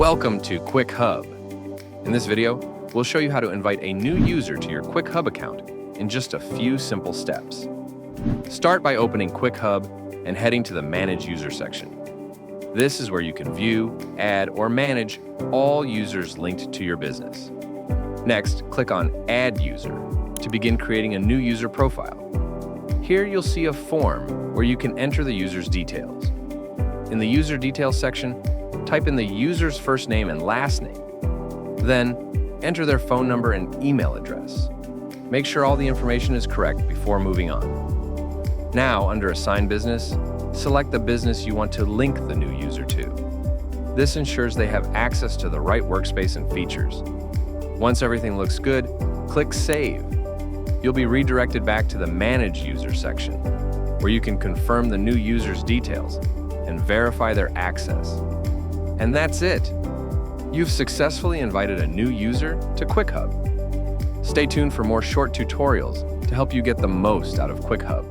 Welcome to Quick Hub. In this video, we'll show you how to invite a new user to your Quick Hub account in just a few simple steps. Start by opening Quick Hub and heading to the Manage User section. This is where you can view, add, or manage all users linked to your business. Next, click on Add User to begin creating a new user profile. Here you'll see a form where you can enter the user's details. In the User Details section, type in the user's first name and last name. Then, enter their phone number and email address. Make sure all the information is correct before moving on. Now, under Assign Business, select the business you want to link the new user to. This ensures they have access to the right workspace and features. Once everything looks good, click Save. You'll be redirected back to the Manage User section, where you can confirm the new user's details and verify their access. And that's it. You've successfully invited a new user to Quick Hub. Stay tuned for more short tutorials to help you get the most out of Quick Hub.